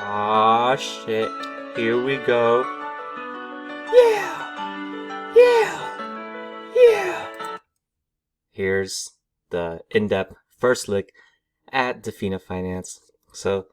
Ah, shit. Here we go. Yeah! Yeah! Yeah! Here's the in-depth first look at Defina Finance. So,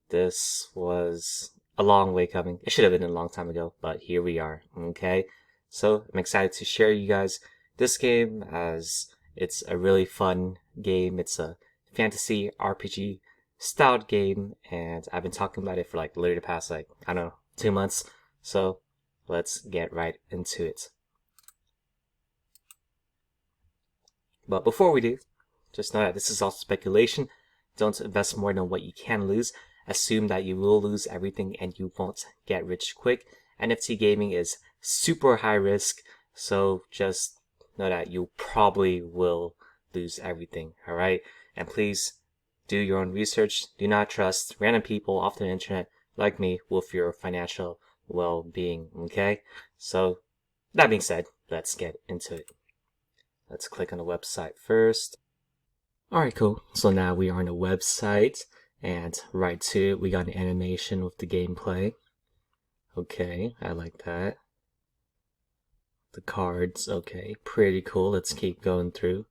this was a long way coming. It should have been a long time ago, but here we are, okay? So, I'm excited to share you guys this game as it's a really fun game. It's a fantasy RPG styled game, and I've been talking about it for literally the past I don't know, 2 months. So let's get right into it. But before we do, just know that this is all speculation. Don't invest more than what you can lose. Assume that you will lose everything and you won't get rich quick. NFT gaming is super high risk, so just know that you probably will lose everything, alright? And please do your own research. Do not trust random people off the internet like me with your financial well-being, okay? So, that being said, let's get into it. Let's click on the website first. Alright, cool. So now we are on the website, and right to it, we got an animation with the gameplay. Okay, I like that. The cards, okay, pretty cool. Let's keep going through.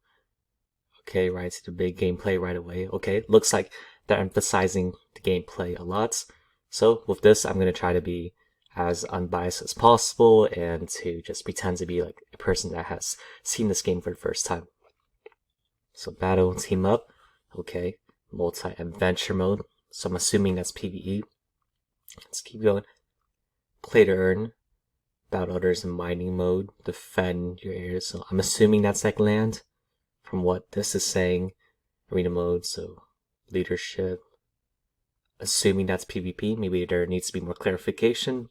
Okay, right to the big gameplay right away. Okay, looks like they're emphasizing the gameplay a lot. So with this, I'm going to try to be as unbiased as possible and to just pretend to be like a person that has seen this game for the first time. So battle, team up, okay, multi-adventure mode. So I'm assuming that's PvE. Let's keep going. Play to earn, battle others in mining mode, defend your areas. So I'm assuming that's like land from what this is saying. Arena mode, so leadership. Assuming that's PvP, maybe there needs to be more clarification.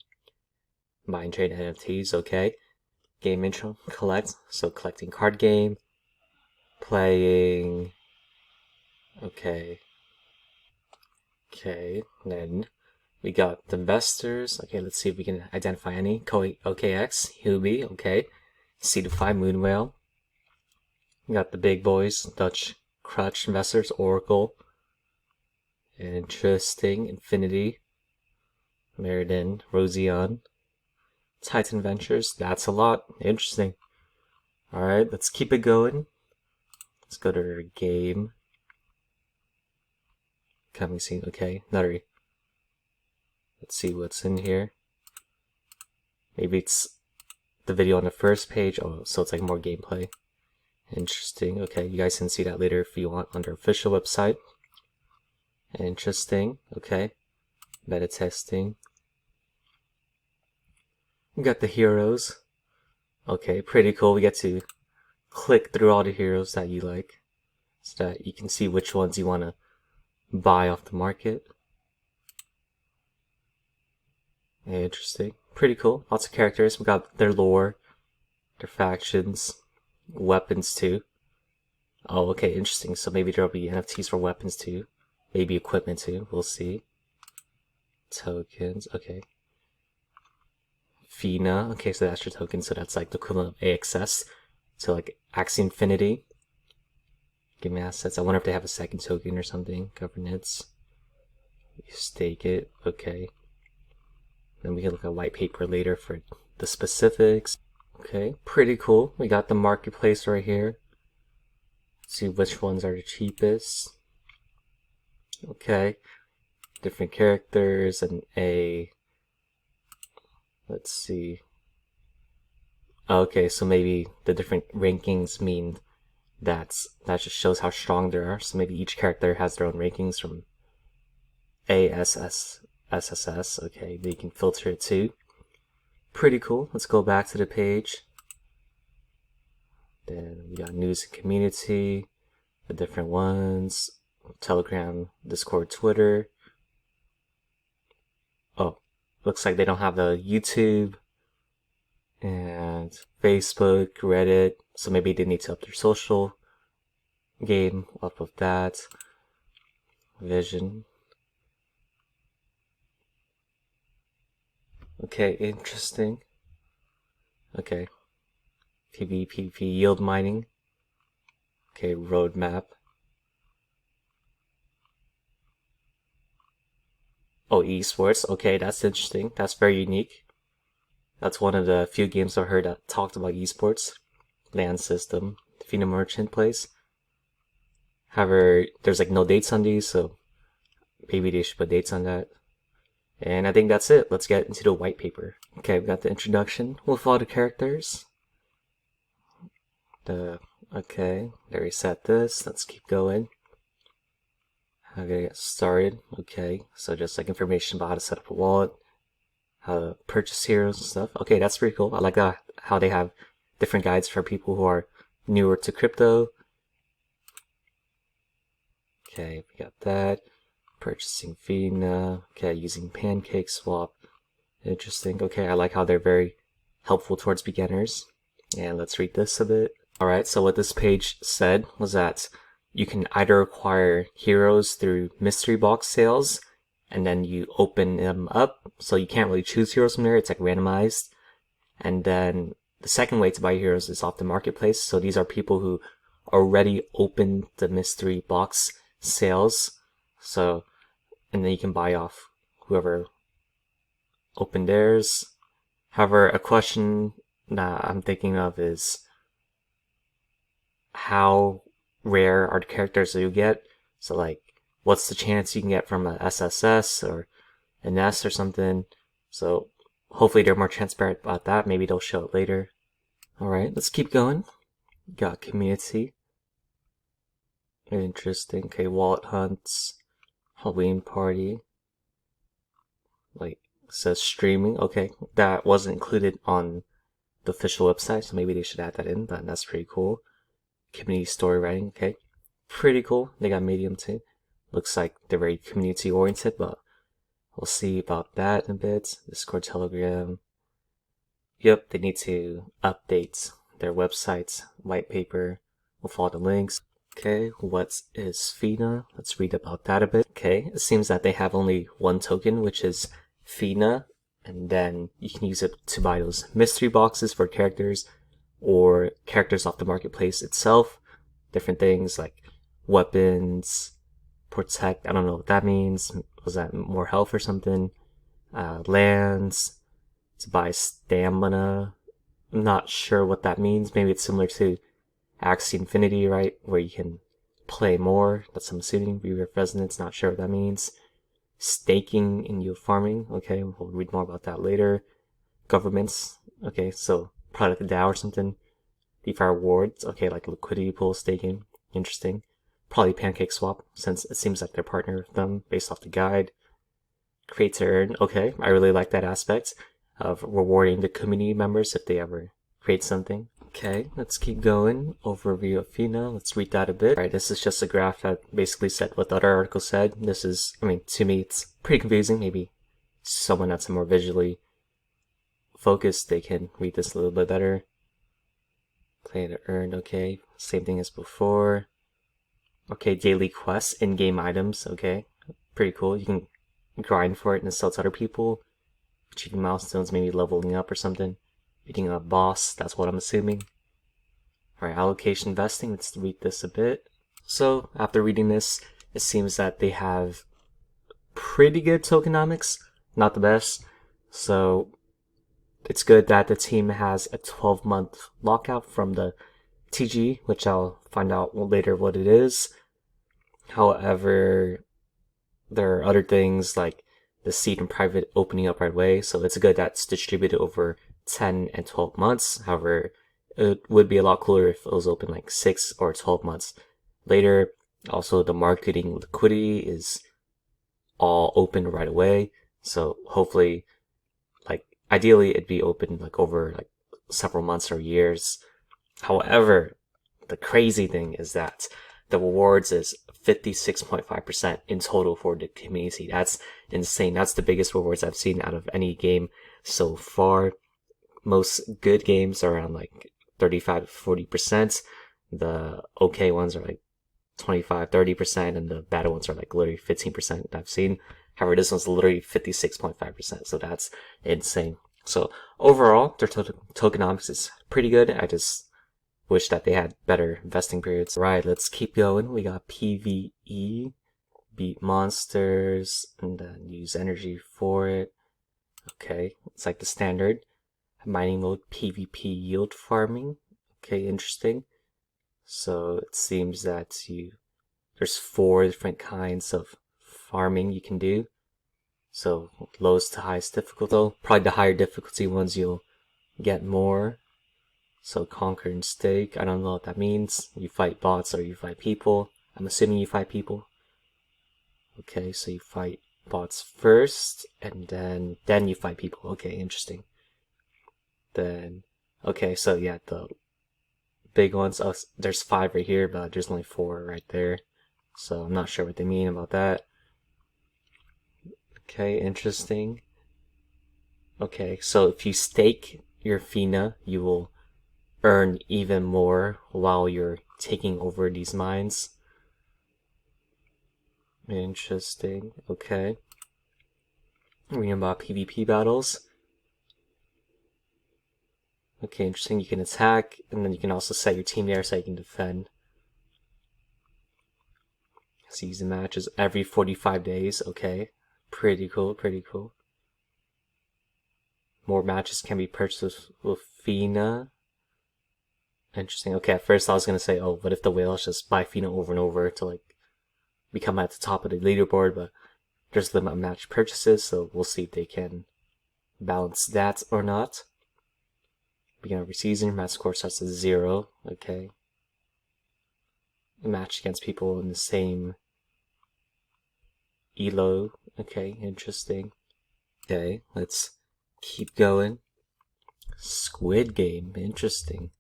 Mine trade NFTs, okay. Game intro, collect, so collecting card game. Playing, okay. Okay, then we got the investors. Okay, let's see if we can identify any. OKX, Hubi, okay. C2fi, Moonwhale. We got the big boys, Dutch Crutch investors, Oracle. Interesting, Infinity. Meriden, Rosion. Titan Ventures, that's a lot. Interesting. Alright, let's keep it going. Let's go to our game. Coming soon, okay. Nuttery. Let's see what's in here. Maybe it's the video on the first page. Oh, so it's like more gameplay. Interesting. Okay, you guys can see that later if you want on their official website. Interesting. Okay. Meta testing. We got the heroes. Okay, pretty cool. We get to click through all the heroes that you like so that you can see which ones you want to buy off the market. Interesting. Pretty cool. Lots of characters. We got their lore, their factions, weapons too. Oh, okay, interesting. So maybe there'll be NFTs for weapons too. Maybe equipment too. We'll see. Tokens. Okay. Fina. Okay, so that's your token. So that's like the equivalent of AXS. So like Axie Infinity. Give me assets. I wonder if they have a second token or something. Governance. You stake it. Okay. Then we can look at Whitepaper later for the specifics. Okay, pretty cool. We got the marketplace right here. Let's see which ones are the cheapest. Okay. Different characters and a... Let's see. Okay, so maybe the different rankings mean that just shows how strong they are. So maybe each character has their own rankings from ASS, SSS. Okay, they can filter it too. Pretty cool. Let's go back to the page. Then we got news and community, the different ones, Telegram, Discord, Twitter. Oh, looks like they don't have the YouTube and Facebook, Reddit, so maybe they need to up their social game up of that. Vision. Okay, interesting. Okay. PvP yield mining. Okay, roadmap. Oh, esports. Okay, that's interesting. That's very unique. That's one of the few games I've heard that talked about esports. LAN system. Defina merchant place. However, there's like no dates on these, so maybe they should put dates on that. And I think that's it. Let's get into the white paper. Okay, we got the introduction with all the characters. Okay, there we set this. Let's keep going. Okay, get started. Okay, so just like information about how to set up a wallet, how to purchase heroes and stuff. Okay, that's pretty cool. I like that, how they have different guides for people who are newer to crypto. Okay, we got that. Purchasing Defina. Okay, using Pancake Swap. Interesting. Okay, I like how they're very helpful towards beginners. And let's read this a bit. Alright, so what this page said was that you can either acquire heroes through mystery box sales, and then you open them up, so you can't really choose heroes from there, it's like randomized. And then the second way to buy heroes is off the marketplace, so these are people who already opened the mystery box sales, so, and then you can buy off whoever opened theirs. However, a question that I'm thinking of is, how rare are the characters that you get? So like, what's the chance you can get from a SSS or an S or something? So hopefully they're more transparent about that. Maybe they'll show it later. Alright, let's keep going. Got community. Interesting. Okay, wallet hunts. Halloween party. Like, it says streaming. Okay, that wasn't included on the official website, so maybe they should add that in, but that's pretty cool. Community story writing, okay. Pretty cool. They got Medium too. Looks like they're very community oriented, but we'll see about that in a bit. Discord, Telegram. Yep, they need to update their websites. White paper. We'll follow the links. Okay, what is Defina? Let's read about that a bit. Okay, it seems that they have only one token, which is Defina, and then you can use it to buy those mystery boxes for characters, or characters off the marketplace itself. Different things like weapons, protect, I don't know what that means. Was that more health or something? Lands, to buy stamina. I'm not sure what that means. Maybe it's similar to Axie Infinity, right? Where you can play more. That's I'm assuming. Reverse Resonance, not sure what that means. Staking in yield farming. Okay, we'll read more about that later. Governments. Okay, so product DAO or something. DeFi rewards. Okay, like liquidity pool staking. Interesting. Probably Pancake Swap, since it seems like they're partnered with them based off the guide. Create to earn. Okay, I really like that aspect of rewarding the community members if they ever create something. Okay, let's keep going. Overview of Defina. Let's read that a bit. Alright, this is just a graph that basically said what the other article said. This is, I mean, to me, it's pretty confusing. Maybe someone that's more visually focused, they can read this a little bit better. Play to earn, okay. Same thing as before. Okay, daily quests, in-game items, okay. Pretty cool. You can grind for it and sell to other people. Achieving milestones, maybe leveling up or something. Beating a boss, that's what I'm assuming. Alright, allocation vesting, let's read this a bit. So, after reading this, it seems that they have pretty good tokenomics. Not the best. So, it's good that the team has a 12-month lockout from the TG, which I'll find out later what it is. However, there are other things like the seed and private opening up right away, so it's good that's distributed over 10 and 12 months. However, it would be a lot cooler if it was open like 6 or 12 months later. Also, the marketing liquidity is all open right away, so hopefully, like, ideally it'd be open like over like several months or years. However, the crazy thing is that the rewards is 56.5% in total for the community. That's insane. That's the biggest rewards I've seen out of any game so far. Most good games are around like 35 to 40%. The okay ones are like 25, 30%, and the bad ones are like literally 15% I've seen. However, this one's literally 56.5%, so that's insane. So overall, their tokenomics is pretty good. I just wish that they had better vesting periods. Right, let's keep going. We got PvE beat monsters and then use energy for it. Okay, it's like the standard. Mining mode, PvP yield farming. Okay, interesting. So it seems that there's 4 different kinds of farming you can do. So lowest to highest difficulty. Probably the higher difficulty ones you'll get more. So conquer and stake. I don't know what that means. You fight bots or you fight people. I'm assuming you fight people. Okay, so you fight bots first, and then you fight people. Okay, interesting. Then, okay, so yeah, the big ones. Oh, there's 5 right here, but there's only 4 right there. So I'm not sure what they mean about that. Okay, interesting. Okay, so if you stake your FINA, you will earn even more while you're taking over these mines. Interesting. Okay. Reading about PvP battles. Okay, interesting. You can attack, and then you can also set your team there so you can defend. Season matches every 45 days. Okay. Pretty cool, pretty cool. More matches can be purchased with FINA. Interesting. Okay, at first I was gonna say, oh, what if the whales just buy FINA over and over to like become at the top of the leaderboard, but there's limit match purchases, so we'll see if they can balance that or not. Begin every season, match score starts at 0. Okay. Match against people in the same elo. Okay, interesting. Okay, let's keep going. Squid Game, interesting.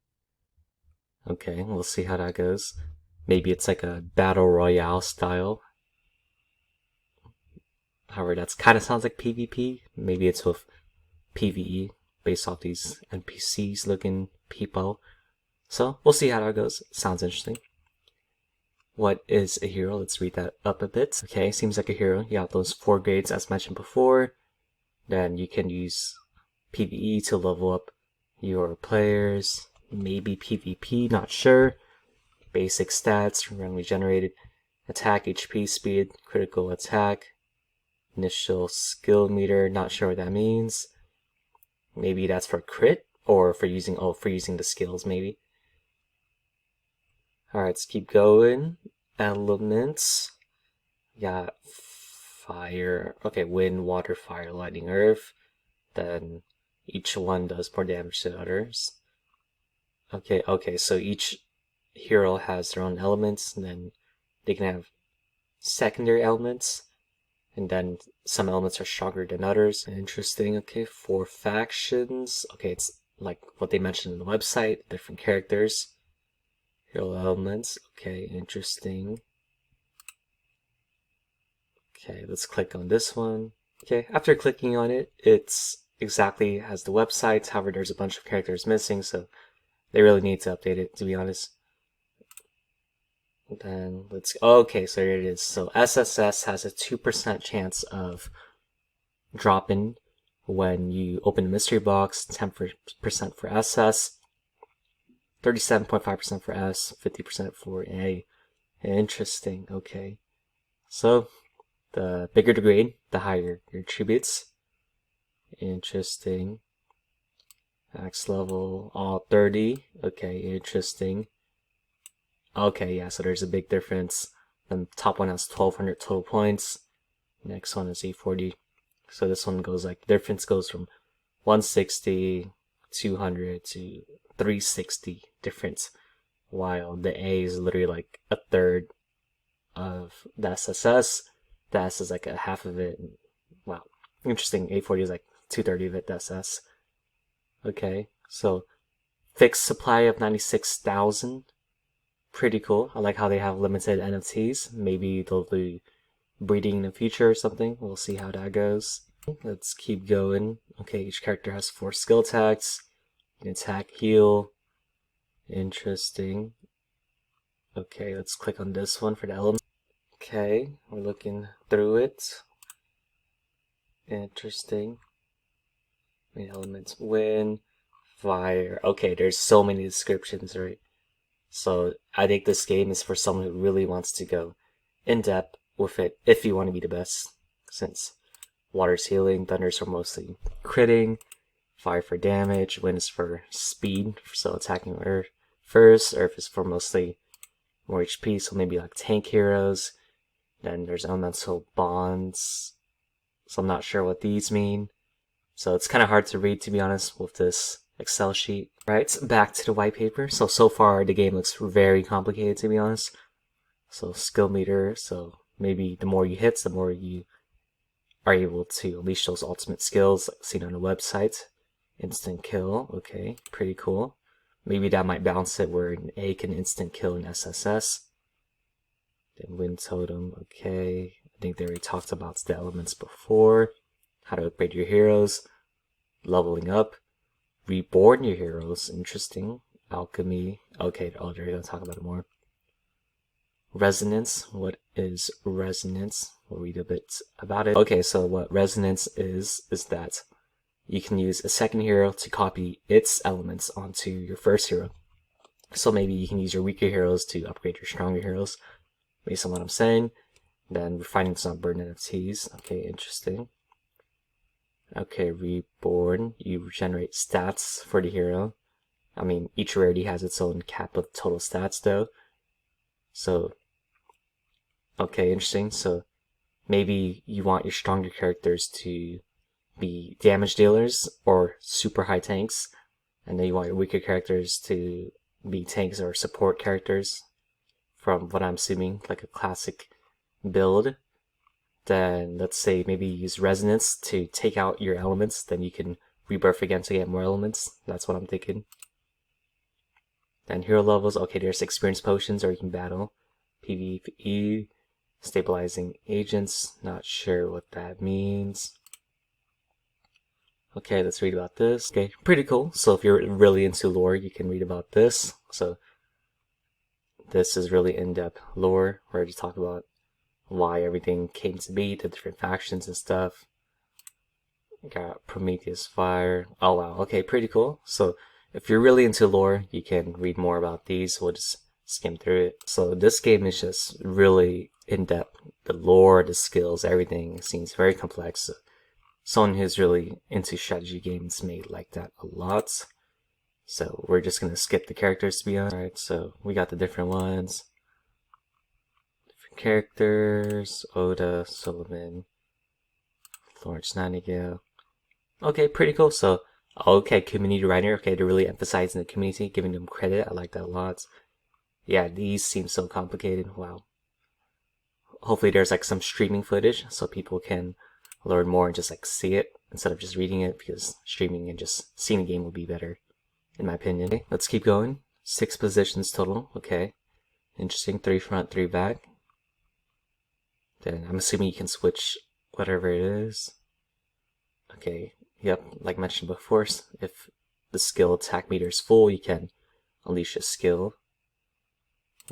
Okay, we'll see how that goes. Maybe it's like a battle royale style. However, that's kind of sounds like PvP. Maybe it's with PvE based off these NPCs looking people. So we'll see how that goes. Sounds interesting. What is a hero? Let's read that up a bit. Okay, seems like a hero. You have those 4 grades as mentioned before. Then you can use PvE to level up your players. Maybe PvP, not sure. Basic stats, randomly generated. Attack, HP, speed, critical attack. Initial skill meter, not sure what that means. Maybe that's for crit or for using the skills maybe. Alright, let's keep going. Elements. Yeah, fire. Okay, wind, water, fire, lightning, earth. Then each one does more damage to others. Okay, so each hero has their own elements, and then they can have secondary elements, and then some elements are stronger than others. Interesting. Okay, 4 factions. Okay, it's like what they mentioned in the website, different characters. Hero elements. Okay, interesting. Okay, let's click on this one. Okay, after clicking on it, it's exactly as the website. However, there's a bunch of characters missing, so they really need to update it, to be honest. Then okay, so here it is. So SSS has a 2% chance of dropping when you open a mystery box, 10% for SS, 37.5% for S, 50% for A. Interesting, okay. So the bigger the grade, the higher your attributes. Interesting. Max level, all 30. Okay, interesting. Okay, yeah, so there's a big difference. The top one has 1200 total points. Next one is 840. So this one goes like, the difference goes from 160, 200 to 360 difference. While the A is literally like a third of the SSS. The S is like a half of it. Wow, interesting. 840 is like 230 of it, the SS. Okay, so fixed supply of 96,000. Pretty cool. I like how they have limited NFTs. Maybe they'll do breeding in the future or something. We'll see how that goes. Let's keep going. Okay, each character has 4 skill attacks. You can attack, heal. Interesting. Okay, let's click on this one for the element. Okay, we're looking through it. Interesting. Main elements: wind, fire. Okay, there's so many descriptions, right? So I think this game is for someone who really wants to go in depth with it if you want to be the best, since water's healing, thunders are mostly critting, fire for damage, wind is for speed, so attacking earth first, earth is for mostly more HP, so maybe like tank heroes. Then there's elemental bonds, so I'm not sure what these mean. So it's kind of hard to read, to be honest, with this Excel sheet. Right, back to the white paper. So far the game looks very complicated, to be honest. So skill meter, so maybe the more you hit, the more you are able to unleash those ultimate skills like seen on the website. Instant kill, okay, pretty cool. Maybe that might balance it where an A can instant kill an SSS. Then wind totem, okay. I think they already talked about the elements before. How to upgrade your heroes. Leveling up. Reborn your heroes, interesting. Alchemy, okay, they're gonna talk about it more. Resonance, what is resonance? We'll read a bit about it. Okay, so what resonance is that you can use a second hero to copy its elements onto your first hero. So maybe you can use your weaker heroes to upgrade your stronger heroes, based on what I'm saying. Then refining some burn NFTs, okay, interesting. Okay, reborn, you regenerate stats for the hero. I mean, each rarity has its own cap of total stats though. So, okay, interesting. So, maybe you want your stronger characters to be damage dealers or super high tanks, and then you want your weaker characters to be tanks or support characters, from what I'm assuming, like a classic build. Then let's say maybe use resonance to take out your elements, then you can rebirth again to get more elements. That's what I'm thinking. Then hero levels, okay, there's experience potions, or you can battle. PvE, stabilizing agents, not sure what that means. Okay, let's read about this. Okay, pretty cool. So if you're really into lore, you can read about this. So this is really in-depth lore where you talk about why everything came to be, the different factions and stuff. Got Prometheus Fire. Oh wow, okay, pretty cool. So if you're really into lore, you can read more about these. We'll just skim through it. So this game is just really in-depth. The lore, the skills, everything seems very complex. Someone who's really into strategy games may like that a lot. So we're just gonna skip the characters, to be honest. Alright, so we got the different ones. Different characters. Oda, Solomon, Florence Nightingale. Okay, pretty cool. So, okay, community writer. Okay, they're really emphasizing the community, giving them credit. I like that a lot. Yeah, these seem so complicated. Wow. Hopefully there's like some streaming footage so people can learn more and just like see it instead of just reading it, because streaming and just seeing the game would be better, in my opinion. Okay, let's keep going. 6 positions total. Okay, interesting. 3 front, 3 back. Then I'm assuming you can switch whatever it is. Okay, yep, like mentioned before, if the skill attack meter is full, you can unleash a skill.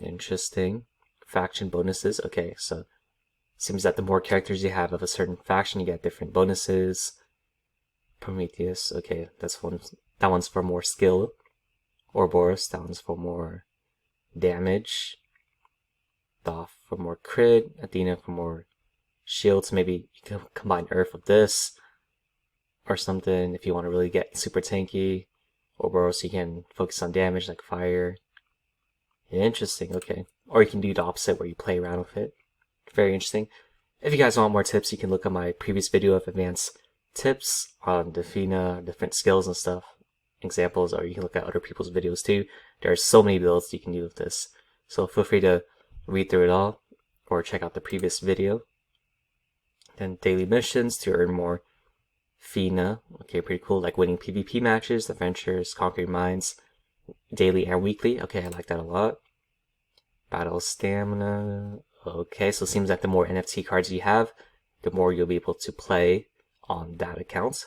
Interesting. Faction bonuses. Okay, so seems that the more characters you have of a certain faction, you get different bonuses. Prometheus, okay, that one's for more skill. Ouroboros, that one's for more damage. Thoth for more crit. Athena for more shields. Maybe you can combine Earth with this or something if you want to really get super tanky. Ouroboros, you can focus on damage like fire. Interesting, okay. Or you can do the opposite where you play around with it. Very interesting. If you guys want more tips, you can look at my previous video of advanced tips on Defina, different skills and stuff, examples, or you can look at other people's videos too. There are so many builds you can do with this. So feel free to read through it all or check out the previous video. Then daily missions to earn more Fina. Okay, pretty cool. Like winning PvP matches, adventures, conquering mines, daily and weekly. Okay, I like that a lot. Battle stamina. Okay, so it seems like the more NFT cards you have, the more you'll be able to play on that account.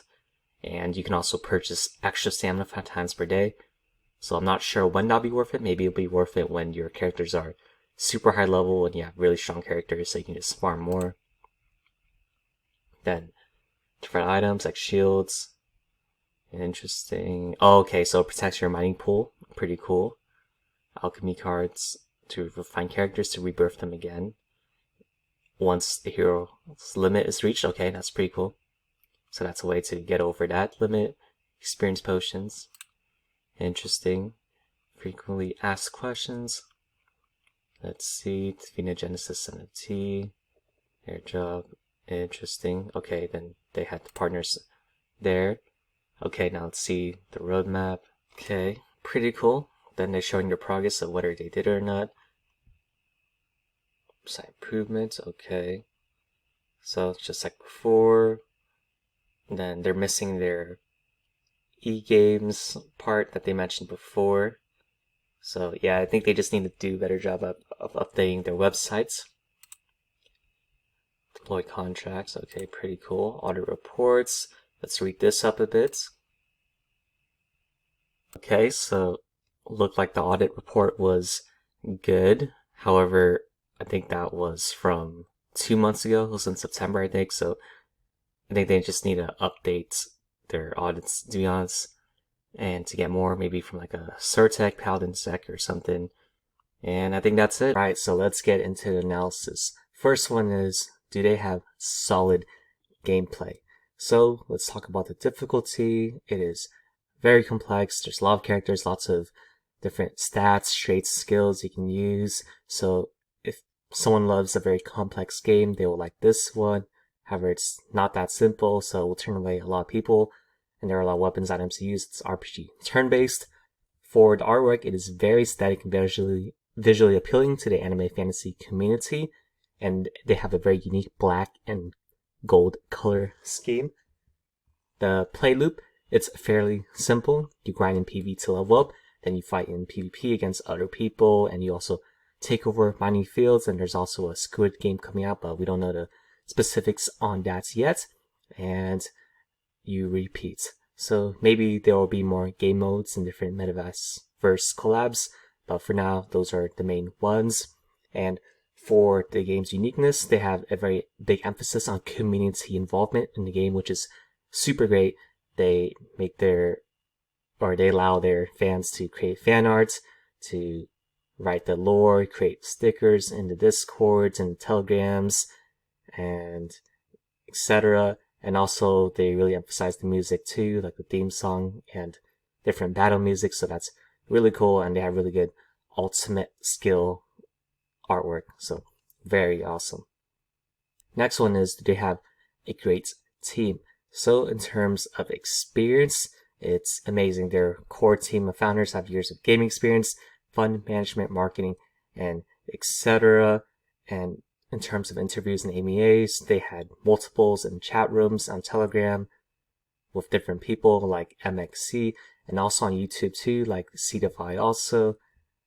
And you can also purchase extra stamina 5 times per day. So I'm not sure when that'll be worth it. Maybe it'll be worth it when your characters are super high level and you have really strong characters, so you can just farm more. Then different items like shields. Interesting. Oh, okay, so it protects your mining pool. Pretty cool. Alchemy cards to refine characters to rebirth them again. once the hero's limit is reached. Okay, that's pretty cool. So that's a way to get over that limit. Experience potions. Interesting. Frequently asked questions. Let's see. Defina Genesis NFT. Airdrop. Interesting. Okay, then they had the partners there. Okay, now let's see the roadmap. Okay, pretty cool. Then they're showing the progress of whether they did it or not. Site improvements. Okay. So just like before. Then they're missing their e-games part that they mentioned before. So yeah, I think they just need to do a better job of updating their websites. Deploy contracts. Okay, pretty cool. Audit reports. Let's read this up a bit. Okay, so looked like the audit report was good. However, I think that was from 2 months ago. It was in September, I think. So I think they just need to update their audits, to be honest, and to get more, maybe from like a Surtech, Paladin Sec or something. And I think that's it. Alright, so let's get into the analysis. First one is, do they have solid gameplay? So let's talk about the difficulty. It is very complex. There's a lot of characters, lots of different stats, traits, skills you can use. So if someone loves a very complex game, they will like this one. However, it's not that simple, so it will turn away a lot of people. And there are a lot of weapons items to use. It's RPG turn-based. For the artwork, it is very aesthetic and visually appealing to the anime fantasy community. And they have a very unique black and gold color scheme. The play loop, it's fairly simple. You grind in PvP to level up, then you fight in PvP against other people, and you also take over mining fields. And there's also a Squid game coming out, but we don't know the specifics on that yet. And you repeat. So maybe there will be more game modes and different metaverse collabs, but for now, those are the main ones. And for the game's uniqueness, they have a very big emphasis on community involvement in the game, which is super great. They allow their fans to create fan art, to write the lore, create stickers in the Discords and Telegrams, and etc. And also they really emphasize the music too, like the theme song and different battle music. So that's really cool, and they have really good ultimate skill artwork. So very awesome. Next one is, do they have a great team? So in terms of experience, it's amazing. Their core team of founders have years of gaming experience, fund management, marketing, and etc. And in terms of interviews and AMAs, they had multiples in chat rooms on Telegram with different people like MXC, and also on YouTube too, like CDFI also.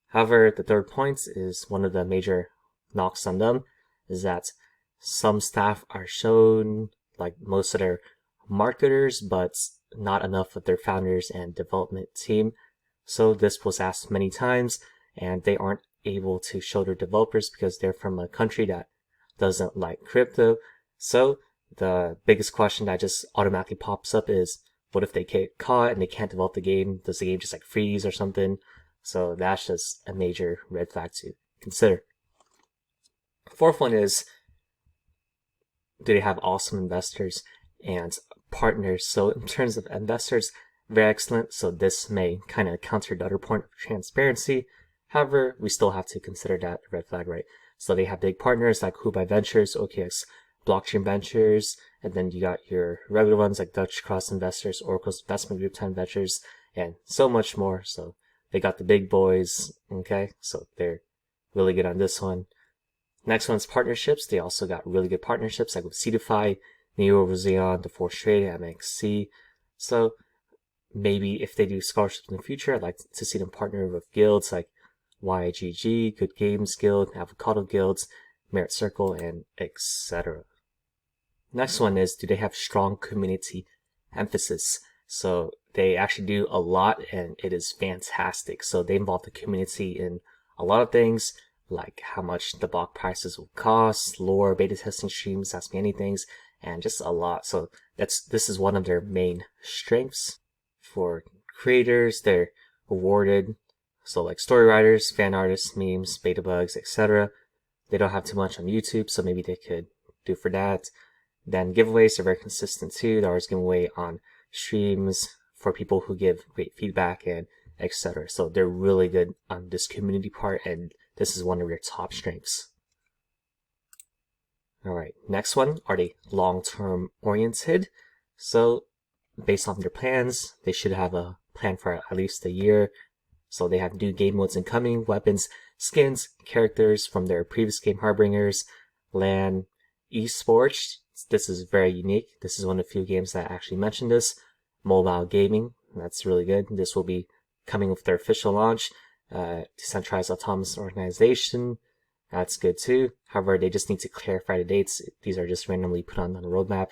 However, the third point is one of the major knocks on them is that some staff are shown, like most of their marketers, but not enough of their founders and development team. So this was asked many times, and they aren't able to show their developers because they're from a country that doesn't like crypto. So the biggest question that just automatically pops up is, what if they get caught and they can't develop the game? Does the game just like freeze or something? So that's just a major red flag to consider. Fourth one is, do they have awesome investors and partners? So in terms of investors, very excellent. So this may kind of counter the other point of transparency. However, we still have to consider that a red flag, right? So they have big partners like Hubai Ventures, OKX Blockchain Ventures, and then you got your regular ones like Dutch Cross Investors, Oracle's Investment Group 10 Ventures, and so much more. So they got the big boys, okay? So they're really good on this one. Next one's partnerships. They also got really good partnerships like with CDFI, Neo, Roseon, The Force Trade, MXC. So maybe if they do scholarships in the future, I'd like to see them partner with guilds like YGG, Good Games Guild, Avocado Guilds, Merit Circle, and etc. Next one is, do they have strong community emphasis? So they actually do a lot, and it is fantastic. So they involve the community in a lot of things, like how much the block prices will cost, lore, beta testing streams, Ask Me Anything, and just a lot. So this is one of their main strengths. For creators, they're awarded, so like story writers, fan artists, memes, beta bugs, etc. They don't have too much on YouTube, so maybe they could do for that. Then giveaways are very consistent too. They're always giving away on streams for people who give great feedback and etc. So they're really good on this community part, and this is one of their top strengths. All right, next one, are they long-term oriented? So based on their plans, they should have a plan for at least a year. So they have new game modes incoming, weapons, skins, characters from their previous game Harbingers, LAN, esports. This is very unique. This is one of the few games that actually mentioned this. Mobile gaming, that's really good. This will be coming with their official launch. Decentralized autonomous organization, that's good too. However, they just need to clarify the dates. These are just randomly put on the roadmap.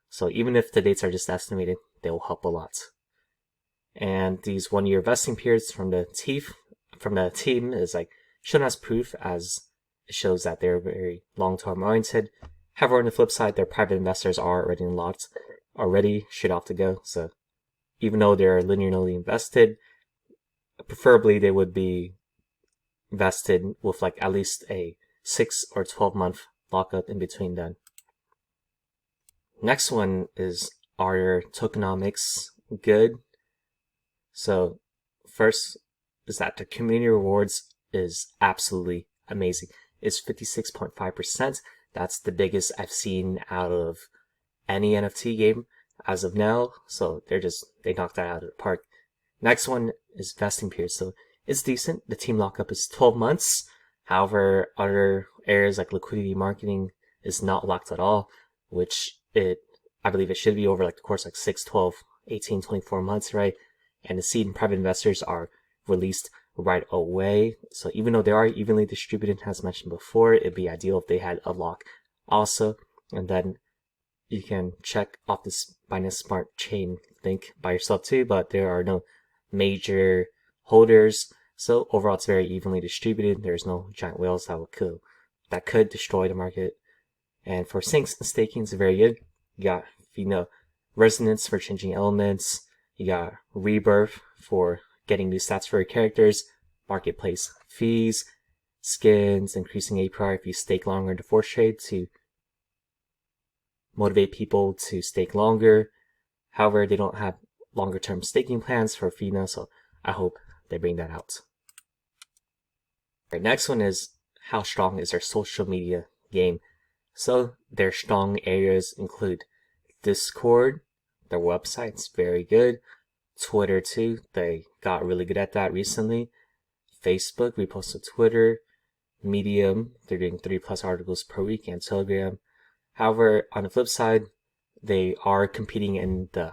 So even if the dates are just estimated, they will help a lot. And these 1 year vesting periods from the team is like shown as proof, as it shows that they're very long-term oriented. However, on the flip side, their private investors are already unlocked, already straight off to go. So even though they're linearly invested, preferably they would be vested with like at least a 6 or 12 month lockup in between them. Next one is, are their tokenomics good? So first is that the community rewards is absolutely amazing. It's 56.5%. That's the biggest I've seen out of any NFT game as of now. So they knocked that out of the park. Next one is vesting period. So it's decent. The team lockup is 12 months. However, other areas like liquidity marketing is not locked at all, which I believe it should be over like the course like 6, 12, 18, 24 months, right? And the seed and private investors are released right away. So even though they are evenly distributed, as mentioned before, it'd be ideal if they had a lock also. And then you can check off this Binance Smart Chain link by yourself too, but there are no major holders. So overall, it's very evenly distributed. There's no giant whales that could destroy the market. And for sinks and staking, it's very good. You got resonance for changing elements. You got rebirth for getting new stats for your characters, marketplace fees, skins, increasing APR if you stake longer into force trade to motivate people to stake longer. However, they don't have longer term staking plans for FINA, so I hope they bring that out. All right, next one is, how strong is their social media game? So their strong areas include Discord, their website's very good. Twitter too, they got really good at that recently. Facebook, repost to Twitter. Medium, they're doing 3+ articles per week, and Telegram. However, on the flip side, they are competing in the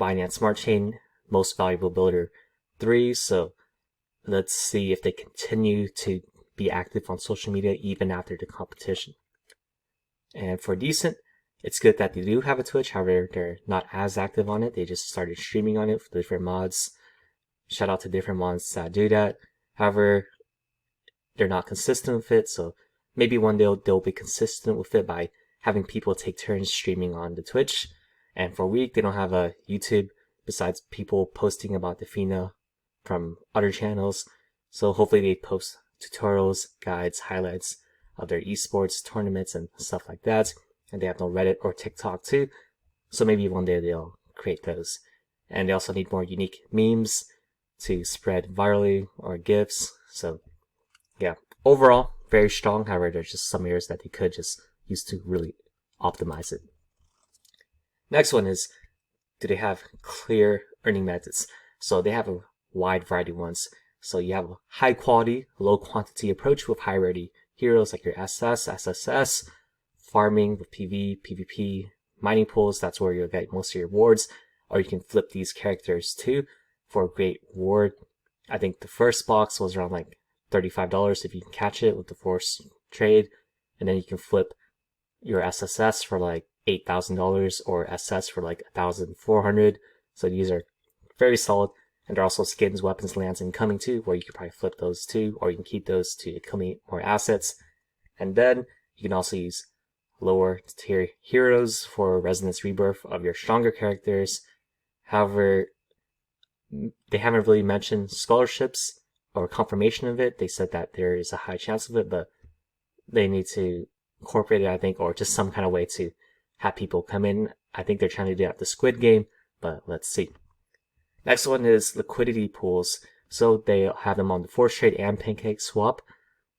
Binance Smart Chain Most Valuable Builder 3, so let's see if they continue to be active on social media even after the competition. And for decent, it's good that they do have a Twitch. However, they're not as active on it. They just started streaming on it for different mods. Shout out to different mods that do that. However, they're not consistent with it, so maybe one day they'll be consistent with it by having people take turns streaming on the Twitch. And for a week, they don't have a YouTube besides people posting about Defina from other channels. So hopefully they post tutorials, guides, highlights of their esports tournaments and stuff like that. And they have no Reddit or TikTok too. So maybe one day they'll create those. And they also need more unique memes to spread virally or GIFs. So yeah, overall, very strong. However, there's just some areas that they could just use to really optimize it. Next one is, do they have clear earning methods? So they have a wide variety of ones. So you have a high quality, low quantity approach with high rarity heroes like your SS, SSS, farming with PV, PvP, mining pools, that's where you'll get most of your rewards. Or you can flip these characters too for a great reward. I think the first box was around like $35 if you can catch it with the force trade. And then you can flip your SSS for like $8,000 or SS for like $1,400. So these are very solid. And there are also skins, weapons, lands, and coming too, where you could probably flip those too, or you can keep those to accumulate more assets. And then you can also use lower tier heroes for resonance rebirth of your stronger characters. However, they haven't really mentioned scholarships or confirmation of it. They said that there is a high chance of it, but they need to incorporate it, I think, or just some kind of way to have people come in. I think they're trying to do that with the Squid Game, but let's see. Next one is liquidity pools. So they have them on the Force Trade and Pancake Swap.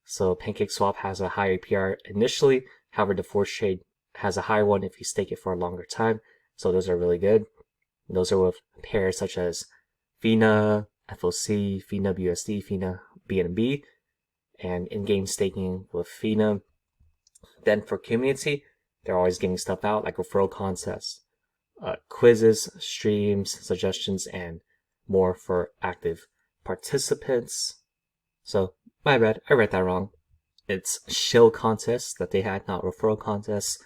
So Pancake Swap has a higher APR initially. However, the Force Trade has a higher one if you stake it for a longer time. So those are really good. Those are with pairs such as Defina, FOC, Defina BUSD, Defina BNB, and in-game staking with Defina. Then for community, they're always getting stuff out like referral contests, quizzes, streams, suggestions, and more for active participants. So, my bad, I read that wrong. It's shill contests that they had, not referral contests.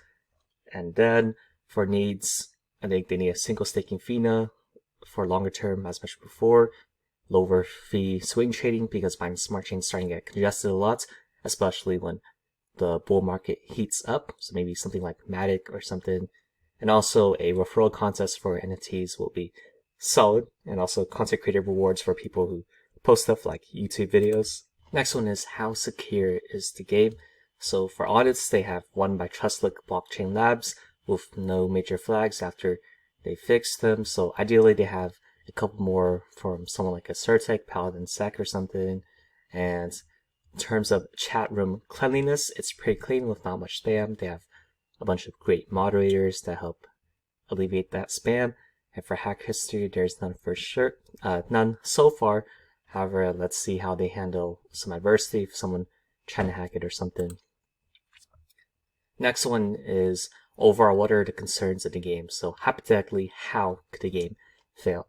And then for needs, I think they need a single staking Defina for longer term, as mentioned before. Lower fee swing trading because Binance Smart Chain is starting to get congested a lot, especially when the bull market heats up. So maybe something like Matic or something. And also a referral contest for NFTs will be solid. And also content creator rewards for people who post stuff like YouTube videos. Next one is how secure is the game. So for audits, they have one by Trustlick Blockchain Labs with no major flags after they fixed them. So ideally they have a couple more from someone like a Certec, Paladin Sec or something. And in terms of chat room cleanliness, it's pretty clean with not much spam. They have a bunch of great moderators that help alleviate that spam. And for hack history, there's none for sure, none so far. However, let's see how they handle some adversity if someone trying to hack it or something. Next one is overall, what are the concerns of the game? So hypothetically, how could the game fail?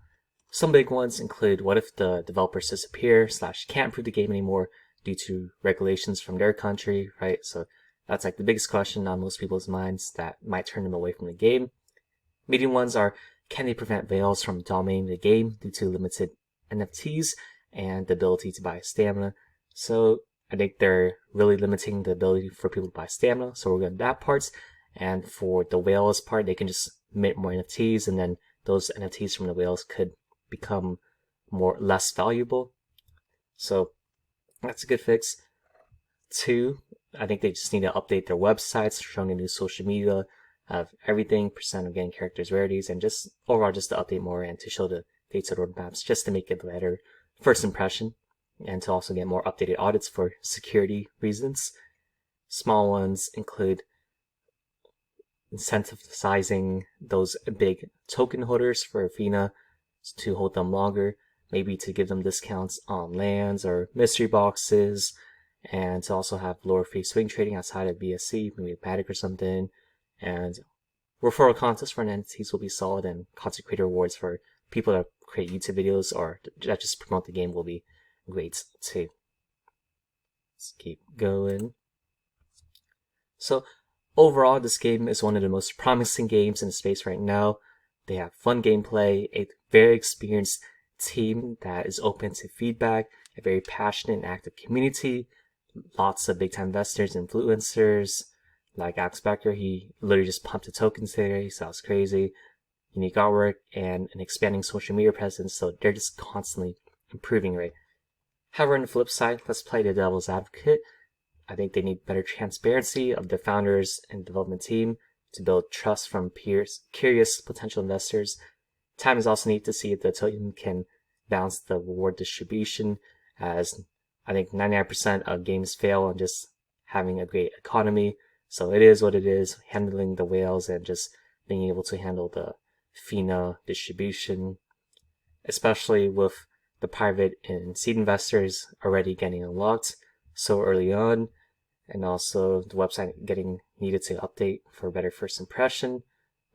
Some big ones include what if the developers disappear / can't improve the game anymore due to regulations from their country, right? So that's like the biggest question on most people's minds that might turn them away from the game. Medium ones are, can they prevent whales from dominating the game due to limited NFTs and the ability to buy stamina? So I think they're really limiting the ability for people to buy stamina, so we're good at that part. And for the whales part, they can just mint more NFTs, and then those NFTs from the whales could become less valuable. So that's a good fix. 2, I think they just need to update their websites, showing a new social media of everything, percent of getting characters, rarities, and just overall just to update more and to show the dates and roadmaps just to make it better first impression, and to also get more updated audits for security reasons. Small ones include incentivizing those big token holders for Defina to hold them longer, maybe to give them discounts on lands or mystery boxes, and to also have lower fee swing trading outside of BSC, maybe Matic or something. And referral contests for entities will be solid, and content creator rewards for people that create YouTube videos or that just promote the game will be great too. Let's keep going. So overall, this game is one of the most promising games in the space right now. They have fun gameplay, a very experienced team that is open to feedback, a very passionate and active community, lots of big time investors, influencers, like Alex Becker. He literally just pumped the tokens today, so that's crazy. Unique artwork and an expanding social media presence, so they're just constantly improving, right? However, on the flip side, let's play the devil's advocate. I think they need better transparency of the founders and development team to build trust from curious potential investors. Time is also needed to see if the token can balance the reward distribution, as I think 99% of games fail on just having a great economy. So it is what it is, handling the whales and just being able to handle the Defina distribution, especially with the private and seed investors already getting unlocked so early on, and also the website getting needed to update for better first impression,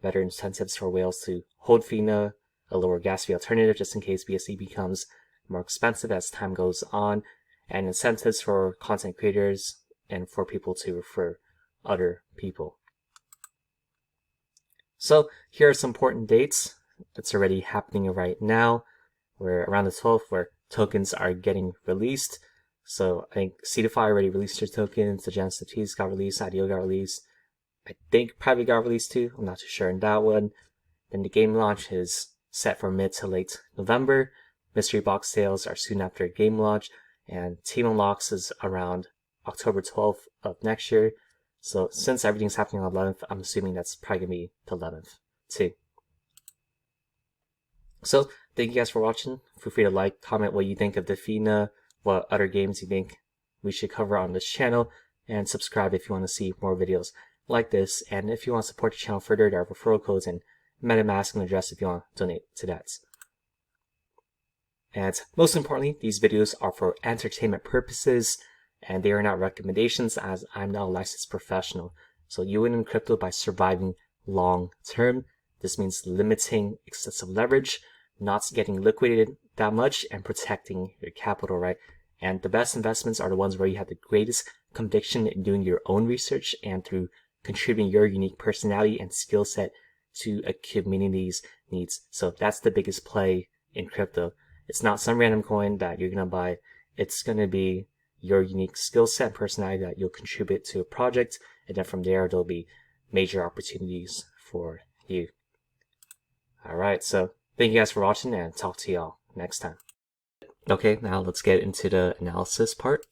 better incentives for whales to hold Defina, a lower gas fee alternative just in case BSC becomes more expensive as time goes on, and incentives for content creators and for people to refer other people. So here are some important dates. It's already happening right now. We're around the 12th where tokens are getting released. So I think CeDeFi already released their tokens, the Genesis NFTs got released, IDO got released. I think Private got released too. I'm not too sure on that one. Then the game launch is set for mid to late November. Mystery box sales are soon after game launch, and team unlocks is around October 12th of next year. So since everything's happening on the 11th, I'm assuming that's probably going to be the 11th too. So thank you guys for watching. Feel free to like, comment what you think of Defina, what other games you think we should cover on this channel, and subscribe if you want to see more videos like this. And if you want to support the channel further, there are referral codes and MetaMask and address if you want to donate to that. And most importantly, these videos are for entertainment purposes, and they are not recommendations, as I'm not a licensed professional. So you win in crypto by surviving long term. This means limiting excessive leverage, not getting liquidated that much, and protecting your capital, right? And the best investments are the ones where you have the greatest conviction in doing your own research and through contributing your unique personality and skill set to a community's needs. So that's the biggest play in crypto. It's not some random coin that you're going to buy. It's going to be your unique skill set and personality that you'll contribute to a project. And then from there, there'll be major opportunities for you. All right. So thank you guys for watching, and talk to y'all next time. Okay, now let's get into the analysis part.